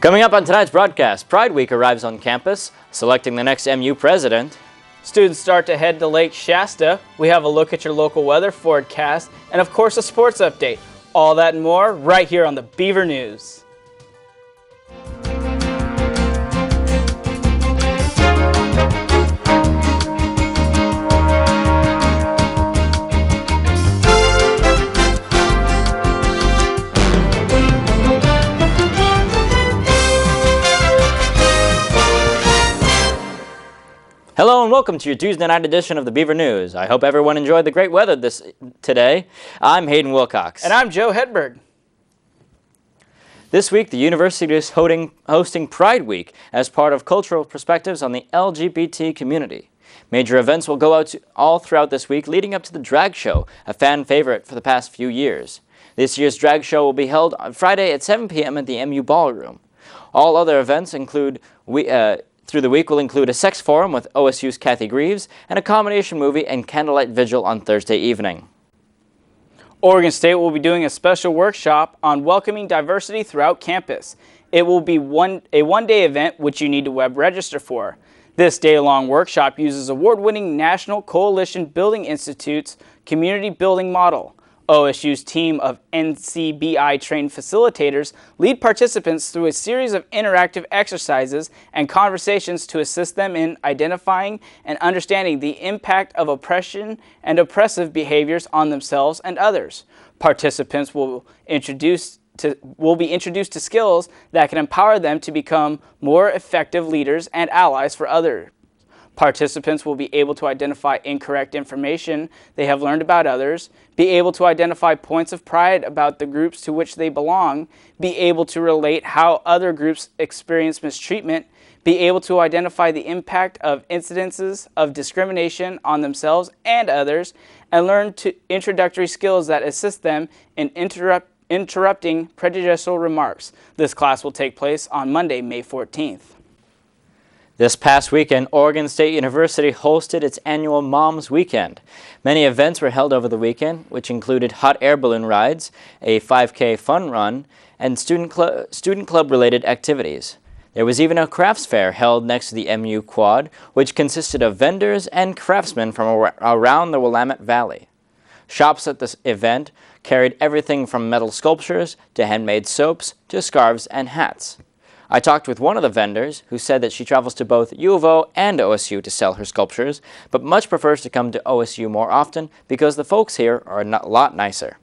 Coming up on tonight's broadcast, Pride Week arrives on campus, selecting the next MU president. Students start to head to Lake Shasta. We have a look at your local weather forecast, and of course a sports update. All that and more right here on the Beaver News. Hello and welcome to your Tuesday night edition of the Beaver News. I hope everyone enjoyed the great weather today. I'm Hayden Wilcox. And I'm Joe Hedberg. This week, the university is hosting Pride Week as part of cultural perspectives on the LGBT community. Major events will go out all throughout this week, leading up to the drag show, a fan favorite for the past few years. This year's drag show will be held on Friday at 7 p.m. at the MU Ballroom. All other events through the week will include a sex forum with OSU's Kathy Greaves and a combination movie and candlelight vigil on Thursday evening. Oregon State will be doing a special workshop on welcoming diversity throughout campus. It will be a one-day event which you need to web register for. This day-long workshop uses award-winning National Coalition Building Institute's community building model. OSU's team of NCBI-trained facilitators lead participants through a series of interactive exercises and conversations to assist them in identifying and understanding the impact of oppression and oppressive behaviors on themselves and others. Participants will be introduced to skills that can empower them to become more effective leaders and allies for others. Participants will be able to identify incorrect information they have learned about others, be able to identify points of pride about the groups to which they belong, be able to relate how other groups experience mistreatment, be able to identify the impact of incidences of discrimination on themselves and others, and learn introductory skills that assist them in interrupting prejudicial remarks. This class will take place on Monday, May 14th. This past weekend, Oregon State University hosted its annual Moms Weekend. Many events were held over the weekend, which included hot air balloon rides, a 5K fun run, and student club-related activities. There was even a crafts fair held next to the MU Quad, which consisted of vendors and craftsmen from around the Willamette Valley. Shops at this event carried everything from metal sculptures to handmade soaps to scarves and hats. I talked with one of the vendors who said that she travels to both U of O and OSU to sell her sculptures, but much prefers to come to OSU more often because the folks here are a lot nicer.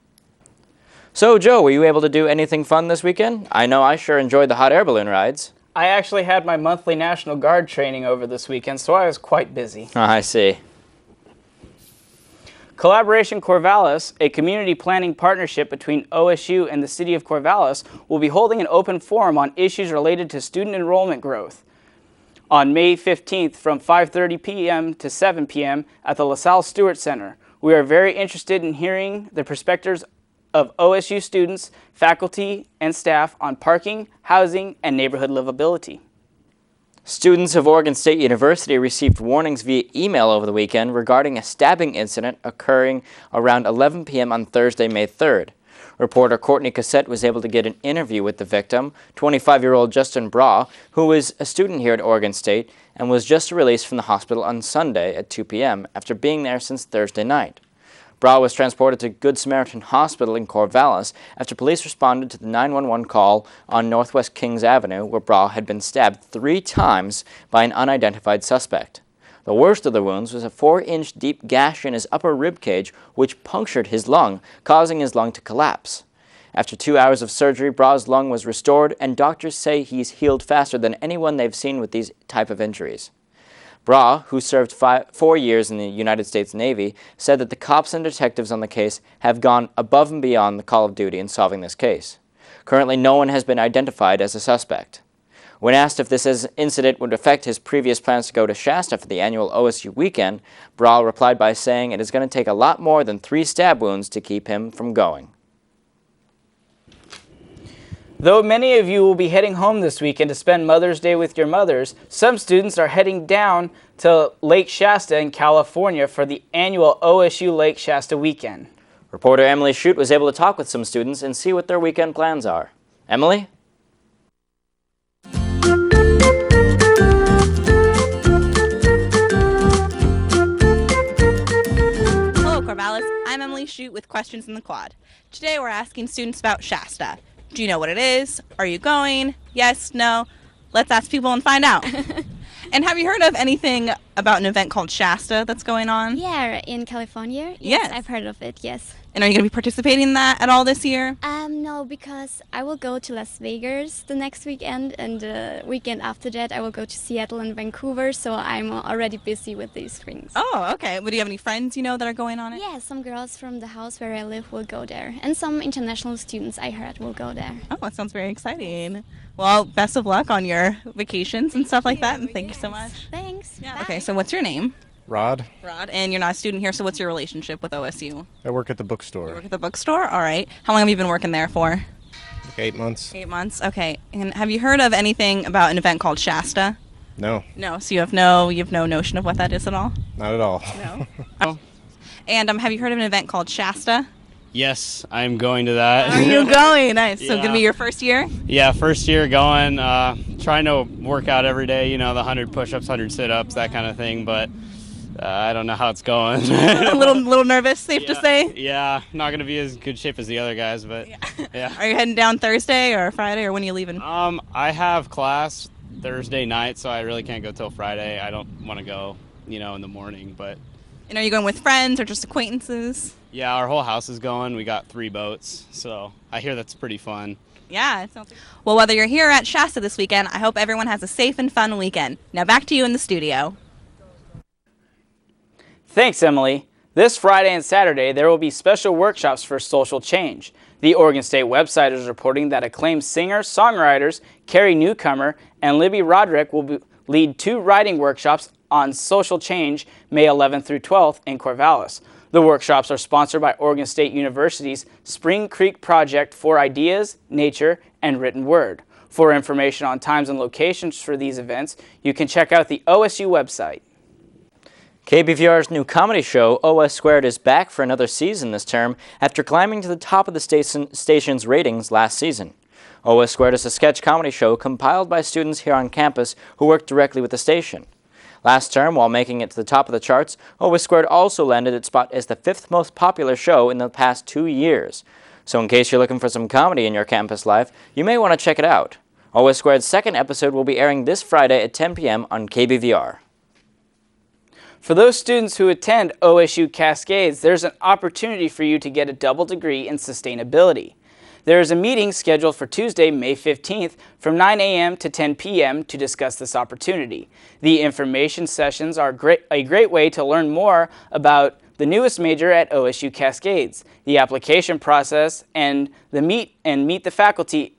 So, Joe, were you able to do anything fun this weekend? I know I sure enjoyed the hot air balloon rides. I actually had my monthly National Guard training over this weekend, so I was quite busy. I see. Collaboration Corvallis, a community planning partnership between OSU and the City of Corvallis, will be holding an open forum on issues related to student enrollment growth on May 15th from 5:30 p.m. to 7 p.m. at the LaSalle Stewart Center. We are very interested in hearing the perspectives of OSU students, faculty, and staff on parking, housing, and neighborhood livability. Students of Oregon State University received warnings via email over the weekend regarding a stabbing incident occurring around 11 p.m. on Thursday, May 3rd. Reporter Courtney Cassette was able to get an interview with the victim, 25-year-old Justin Bra, who is a student here at Oregon State and was just released from the hospital on Sunday at 2 p.m. after being there since Thursday night. Bra was transported to Good Samaritan Hospital in Corvallis after police responded to the 911 call on Northwest Kings Avenue where Bra had been stabbed 3 times by an unidentified suspect. The worst of the wounds was a 4-inch deep gash in his upper rib cage which punctured his lung, causing his lung to collapse. After 2 hours of surgery, Bra's lung was restored, and doctors say he's healed faster than anyone they've seen with these type of injuries. Bra, who served 4 years in the United States Navy, said that the cops and detectives on the case have gone above and beyond the call of duty in solving this case. Currently, no one has been identified as a suspect. When asked if this incident would affect his previous plans to go to Shasta for the annual OSU Weekend, Bra replied by saying it is going to take a lot more than 3 stab wounds to keep him from going. Though many of you will be heading home this weekend to spend Mother's Day with your mothers, some students are heading down to Lake Shasta in California for the annual OSU Lake Shasta Weekend. Reporter Emily Shute was able to talk with some students and see what their weekend plans are. Emily? I'm Emily Shute with Questions in the Quad. Today we're asking students about Shasta. Do you know what it is? Are you going? Yes, no? Let's ask people and find out. And have you heard of anything about an event called Shasta that's going on? Yeah, in California. Yes. I've heard of it, yes. And are you going to be participating in that at all this year? No, because I will go to Las Vegas the next weekend, and the weekend after that I will go to Seattle and Vancouver, so I'm already busy with these things. Oh, okay. But do you have any friends you know that are going on it? Yeah, some girls from the house where I live will go there, and some international students I heard will go there. Oh, that sounds very exciting. Well, best of luck on your vacations and stuff like that, and thank you so much. Thanks. Yeah. Bye. Okay, so what's your name? Rod. Rod, and you're not a student here, so what's your relationship with OSU? I work at the You bookstore. work at the bookstore? All right. How long have you been working there for? Like 8 months. 8 months. Okay. And have you heard of anything about an event called Shasta? No, No. So you have no notion of what that is at all? not at all. No. And have you heard of an event called Shasta? Yes, I'm going to that. Are you going? Nice. So Yeah. gonna be your first year? Yeah, first year going, trying to work out every day, the 100 push-ups, 100 sit-ups, that kind of thing, but I don't know how it's going. A little nervous, safe to say? Yeah, not going to be as good shape as the other guys, but yeah. Are you heading down Thursday or Friday, or when are you leaving? I have class Thursday night, so I really can't go till Friday. I don't want to go, in the morning, but And are you going with friends or just acquaintances? yeah, our whole house is going. We got 3 boats, so I hear that's pretty fun. Yeah, it sounds. Well, whether you're here at Shasta this weekend, I hope everyone has a safe and fun weekend. Now back to you in the studio. Thanks, Emily. This Friday and Saturday, there will be special workshops for social change. The Oregon State website is reporting that acclaimed singer-songwriters Carrie Newcomer and Libby Roderick will lead 2 writing workshops on social change May 11th through 12th in Corvallis. The workshops are sponsored by Oregon State University's Spring Creek Project for Ideas, Nature, and Written Word. For information on times and locations for these events, you can check out the OSU website. KBVR's new comedy show, OS Squared, is back for another season this term after climbing to the top of the station's ratings last season. OS Squared is a sketch comedy show compiled by students here on campus who work directly with the station. Last term, while making it to the top of the charts, OS Squared also landed its spot as the 5th most popular show in the past 2 years. So in case you're looking for some comedy in your campus life, you may want to check it out. OS Squared's 2nd episode will be airing this Friday at 10 p.m. on KBVR. For those students who attend OSU Cascades, there's an opportunity for you to get a double degree in sustainability. There is a meeting scheduled for Tuesday, May 15th from 9 a.m. to 10 p.m. to discuss this opportunity. The information sessions are a great way to learn more about the newest major at OSU Cascades, the application process, and meet the faculty.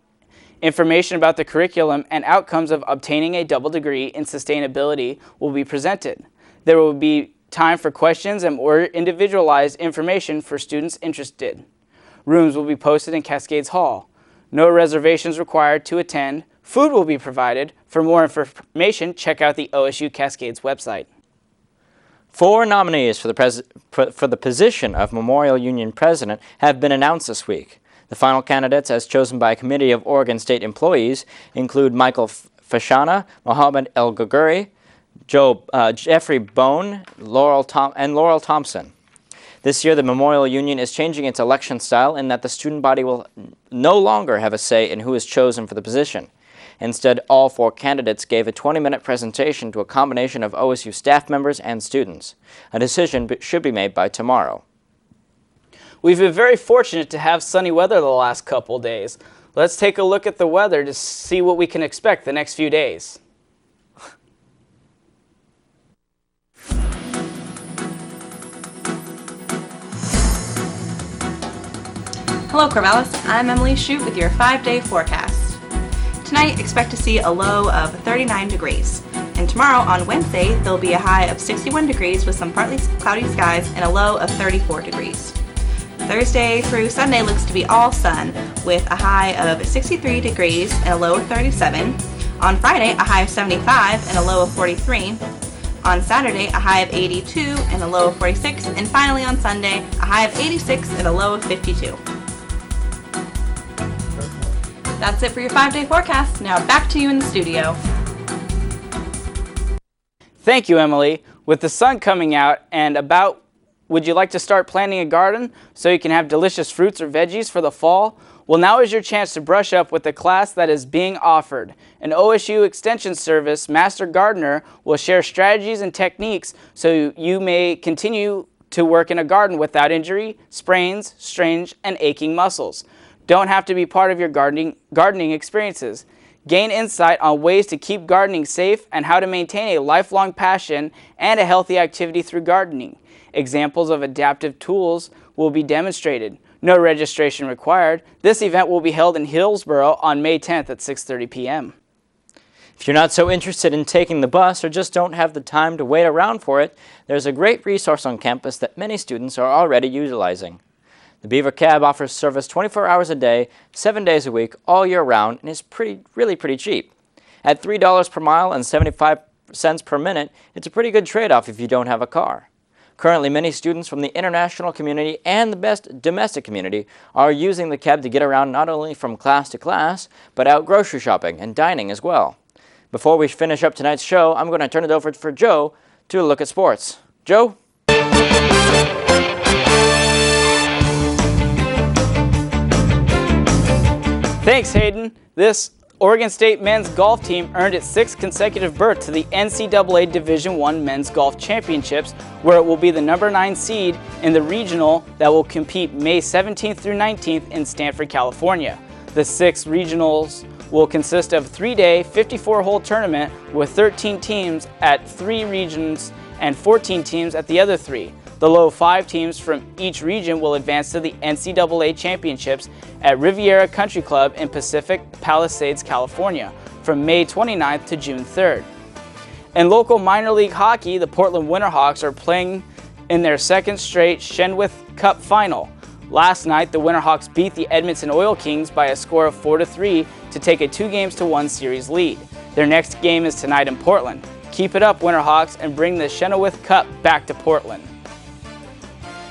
Information about the curriculum and outcomes of obtaining a double degree in sustainability will be presented. There will be time for questions and more individualized information for students interested. Rooms will be posted in Cascades Hall. No reservations required to attend. Food will be provided. For more information, check out the OSU Cascades website. 4 nominees for the position of Memorial Union President have been announced this week. The final candidates, as chosen by a committee of Oregon State employees, include Michael Fashana, Mohammed El Gaguri, Jeffrey Bone, Laurel Thompson. This year, the Memorial Union is changing its election style in that the student body will no longer have a say in who is chosen for the position. Instead, all 4 candidates gave a 20-minute presentation to a combination of OSU staff members and students. A decision should be made by tomorrow. We've been very fortunate to have sunny weather the last couple days. Let's take a look at the weather to see what we can expect the next few days. Hello, Corvallis. I'm Emily Shute with your 5-day forecast. Tonight, expect to see a low of 39 degrees. And tomorrow, on Wednesday, there'll be a high of 61 degrees with some partly cloudy skies and a low of 34 degrees. Thursday through Sunday looks to be all sun with a high of 63 degrees and a low of 37. On Friday, a high of 75 and a low of 43. On Saturday, a high of 82 and a low of 46. And finally on Sunday, a high of 86 and a low of 52. That's it for your 5-day forecast. Now back to you in the studio. Thank you, Emily. With the sun coming out and about Would you like to start planting a garden so you can have delicious fruits or veggies for the fall? Well, now is your chance to brush up with the class that is being offered. An OSU Extension Service Master Gardener will share strategies and techniques so you may continue to work in a garden without injury, sprains, strains, and aching muscles. Don't have to be part of your gardening experiences. Gain insight on ways to keep gardening safe and how to maintain a lifelong passion and a healthy activity through gardening. Examples of adaptive tools will be demonstrated. No registration required. This event will be held in Hillsboro on May 10th at 6:30 p.m. If you're not so interested in taking the bus or just don't have the time to wait around for it, there's a great resource on campus that many students are already utilizing. The Beaver Cab offers service 24 hours a day, 7 days a week, all year round, and is really pretty cheap. At $3 per mile and 75 cents per minute, it's a pretty good trade-off if you don't have a car. Currently, many students from the international community and the best domestic community are using the cab to get around not only from class to class, but out grocery shopping and dining as well. Before we finish up tonight's show, I'm going to turn it over for Joe to look at sports. Joe? Thanks, Hayden. This Oregon State men's golf team earned its 6th consecutive berth to the NCAA Division I Men's Golf Championships, where it will be the number 9 seed in the regional that will compete May 17th through 19th in Stanford, California. The 6 regionals will consist of a 3-day, 54-hole tournament with 13 teams at 3 regions and 14 teams at the other 3. The low 5 teams from each region will advance to the NCAA Championships at Riviera Country Club in Pacific Palisades, California, from May 29th to June 3rd. In local minor league hockey, the Portland Winterhawks are playing in their 2nd straight Chenoweth Cup final. Last night, the Winterhawks beat the Edmonton Oil Kings by a score of 4-3 to take a 2-1 series lead. Their next game is tonight in Portland. Keep it up, Winterhawks, and bring the Chenoweth Cup back to Portland.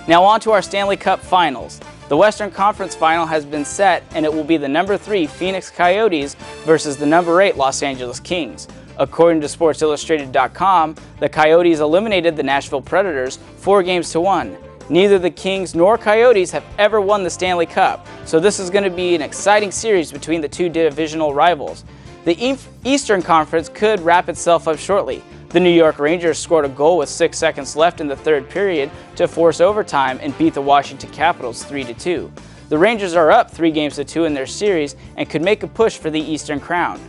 Now on to our Stanley Cup Finals. The Western Conference Final has been set, and it will be the number 3 Phoenix Coyotes versus the number 8 Los Angeles Kings. According to SportsIllustrated.com, the Coyotes eliminated the Nashville Predators 4-1. Neither the Kings nor Coyotes have ever won the Stanley Cup, so this is going to be an exciting series between the two divisional rivals. The Eastern Conference could wrap itself up shortly. The New York Rangers scored a goal with 6 seconds left in the 3rd period to force overtime and beat the Washington Capitals 3-2. The Rangers are up 3-2 in their series and could make a push for the Eastern Crown.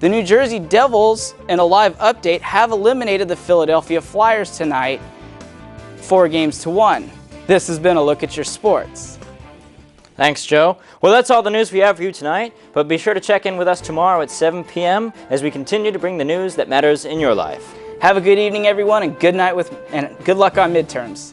The New Jersey Devils, in a live update, have eliminated the Philadelphia Flyers tonight 4-1. This has been a look at your sports. Thanks, Joe. Well, that's all the news we have for you tonight, but be sure to check in with us tomorrow at 7 p.m. as we continue to bring the news that matters in your life. Have a good evening, everyone, and good luck on midterms.